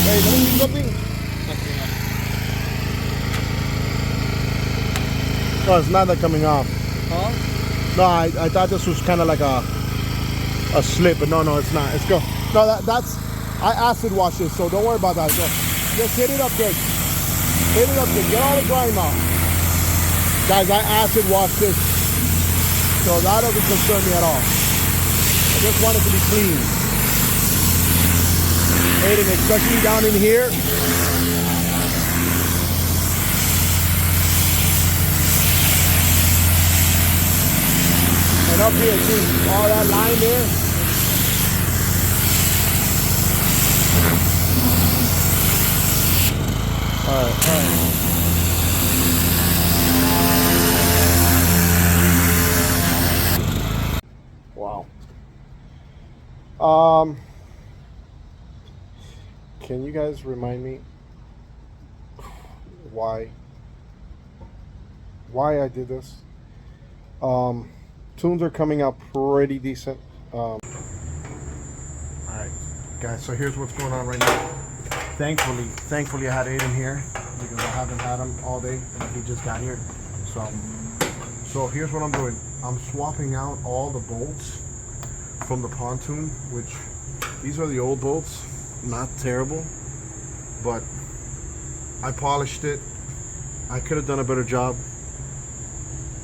Hey, let me see something. No, it's not that coming off. Huh? No, I thought this was kind of like a slip, but no, it's not. It's go. No, that's I acid wash this, so don't worry about that. So just hit it up good. Hit it up good. Get all the grime out. Guys, I acid wash this, so that doesn't concern me at all. I just want it to be clean. Aiden, especially down in here. And up here too, all that line there. All right. Wow. Can you guys remind me why I did this? Tunes are coming out pretty decent. Alright guys, so here's what's going on right now. Thankfully I had Aiden here because I haven't had him all day and he just got here. So here's what I'm doing. I'm swapping out all the bolts from the pontoon, which these are the old bolts, not terrible, but I polished it. I could have done a better job,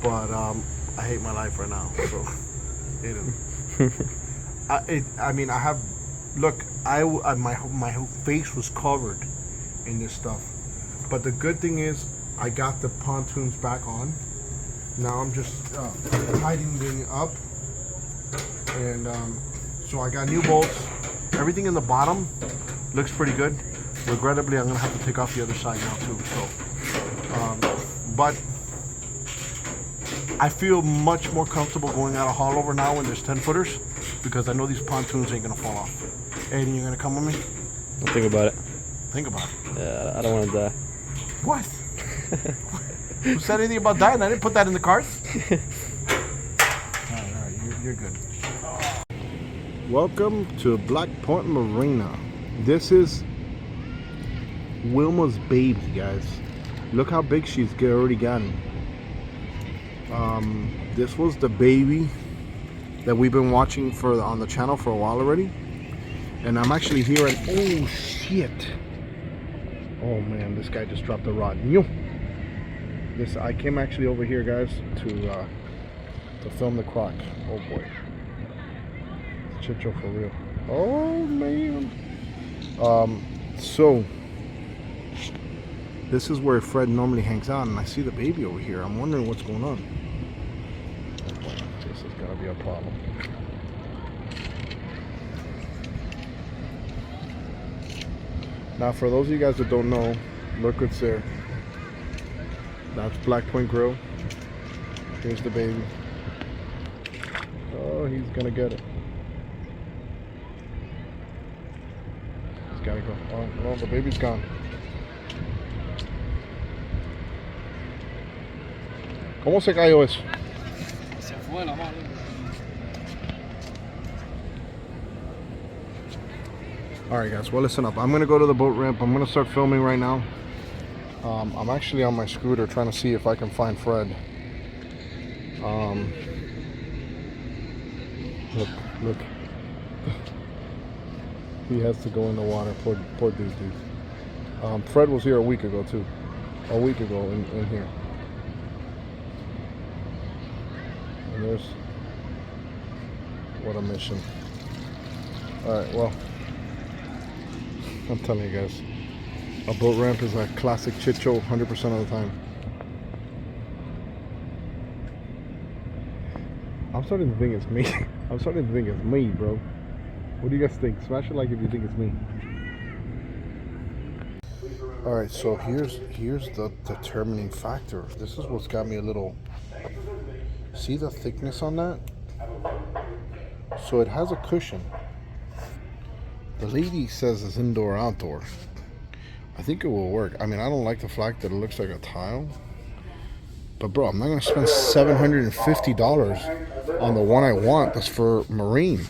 but I hate my life right now. So, I mean, I have. Look, my whole face was covered in this stuff, but the good thing is I got the pontoons back on. Now I'm just tightening up, and so I got new bolts. Everything in the bottom looks pretty good. Regrettably, I'm gonna have to take off the other side now too. So, but I feel much more comfortable going out of haulover now when there's 10-footers because I know these pontoons ain't gonna fall off. Aiden, you gonna come with me? I'll think about it. Think about it. Yeah, I don't want to die. What? Who said anything about dying? I didn't put that in the cards. Alright, you're good. Welcome to Black Point Marina. This is Wilma's baby, guys. Look how big she's already gotten. This was the baby that we've been watching on the channel for a while already, and I'm actually here and oh shit! Oh man, this guy just dropped a rod. I came actually over here, guys, to film the croc. Oh boy, it's Chit Show for real. Oh man. So this is where Fred normally hangs out, and I see the baby over here. I'm wondering what's going on. Oh boy, this is gonna be a problem. Now, for those of you guys that don't know, look what's there. That's Black Point Grill. Here's the baby. Oh, he's gonna get it. He's gotta go. Oh, no, the baby's gone. ¿Cómo se cayó eso? Se fue la mano. Alright guys, well listen up. I'm gonna go to the boat ramp. I'm gonna start filming right now. I'm actually on my scooter trying to see if I can find Fred. Look. He has to go in the water. Poor dude. Fred was here a week ago too. A week ago in here. And there's what a mission. Alright, well, I'm telling you guys, a boat ramp is a classic Chit Show 100% of the time. I'm starting to think it's me. I'm starting to think it's me, bro. What do you guys think? Smash it like if you think it's me. Alright, so here's the determining factor. This is what's got me a little... See the thickness on that? So it has a cushion. The lady says it's indoor outdoor. I think it will work. I mean, I don't like the fact that it looks like a tile. But bro, I'm not gonna spend $750 on the one I want that's for marine.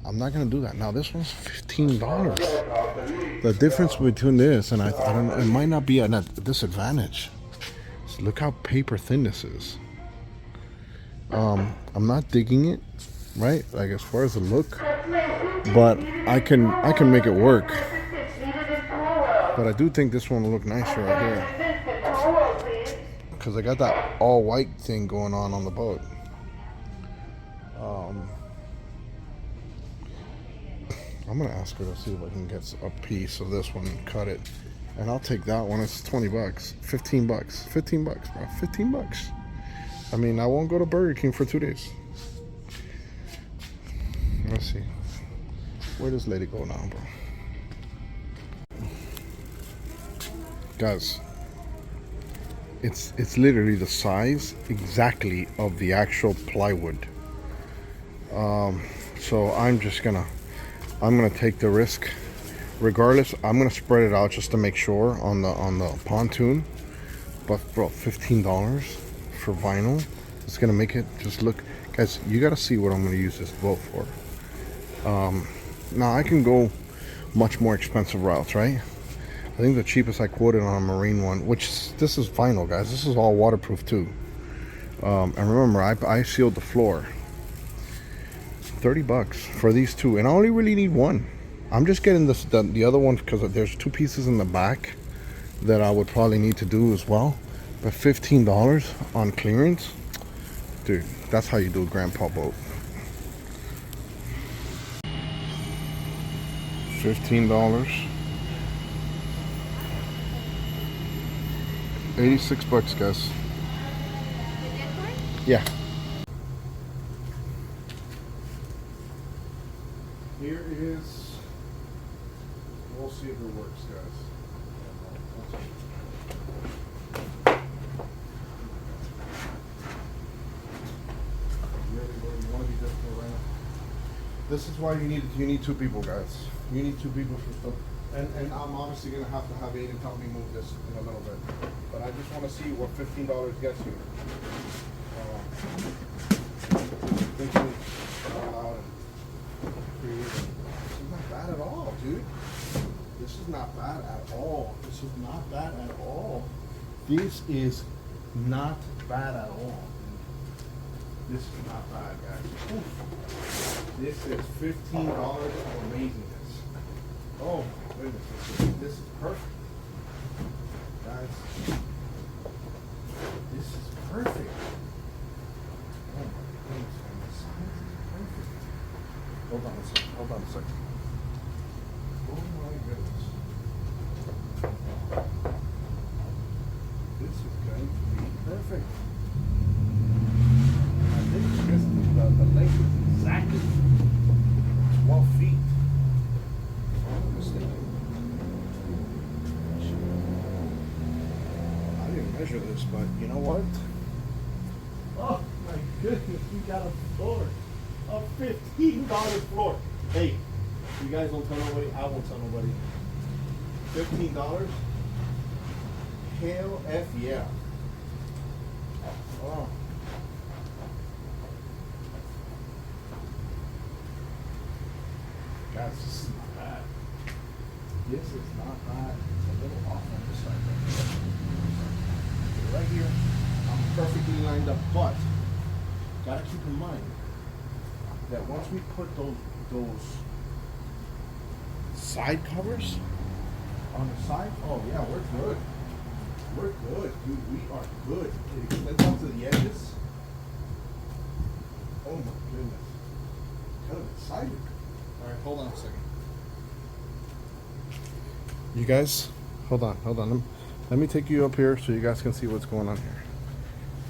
I'm not gonna do that. Now this one's $15. The difference between this and I don't know, it might not be a disadvantage. So look how paper thin this is. I'm not digging it, right? Like as far as the look, but I can make it work. But I do think this one will look nicer right here, because I got that all white thing going on the boat. I'm gonna ask her to see if I can get a piece of this one and cut it, and I'll take that one. It's $20, $15, $15 bro, $15. I mean, I won't go to Burger King for 2 days. Let's see, where does lady go now, bro? Guys, it's literally the size exactly of the actual plywood. So I'm gonna take the risk. Regardless, I'm gonna spread it out just to make sure on the pontoon. But bro, $15 for vinyl, it's gonna make it just look. Guys, you gotta see what I'm gonna use this boat for. Now I can go much more expensive routes, right? I think the cheapest I quoted on a marine one, which this is vinyl, guys. This is all waterproof too. And remember, I sealed the floor. $30 for these two, and I only really need one. I'm just getting the other one because there's 2 pieces in the back that I would probably need to do as well. But $15 on clearance, dude, that's how you do a grandpa boat. $15. $86, guys. Yeah. Here is, we'll see if it works, guys. This is why you need 2 people, guys. You need 2 people for stuff. And I'm obviously gonna have to have Aiden help me move this in a little bit. But I just wanna see what $15 gets you. Thinking this is not bad at all, dude. This is not bad at all. This is not bad at all. This is not bad at all. This is not bad, guys. Oof. This is $15 of amazingness. Oh my goodness, this is perfect. Guys, this is perfect. Oh my goodness, man, the size is perfect. Hold on a second. Oh my goodness. This is going to be perfect. I think the length is exactly 12 feet. I'm mistaken. I didn't measure this, but you know what? Oh my goodness, we got a floor. A $15 floor. Hey, you guys don't tell nobody, I won't tell nobody. $15? Hell F yeah. Oh. Guys, this is not bad. This is not bad. It's a little off on this side right here. I'm perfectly lined up, but gotta keep in mind that once we put those side covers on the side, oh yeah, we're good. We're good, dude. We are good. It extends out to the edges. Oh my goodness. Kind of excited. All right, hold on a second. You guys, hold on. Let me take you up here so you guys can see what's going on here.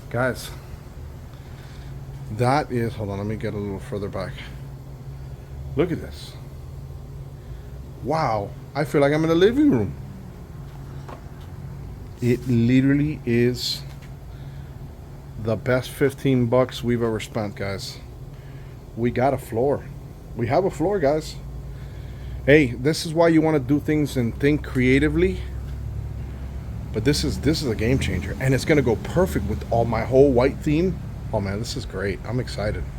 Guys, that is, hold on, let me get a little further back. Look at this. Wow, I feel like I'm in a living room. It literally is the best $15 we've ever spent, guys. We got a floor. We have a floor, guys. Hey, this is why you want to do things and think creatively. But this is a game changer, and it's gonna go perfect with all my whole white theme. Oh man, this is great. I'm excited.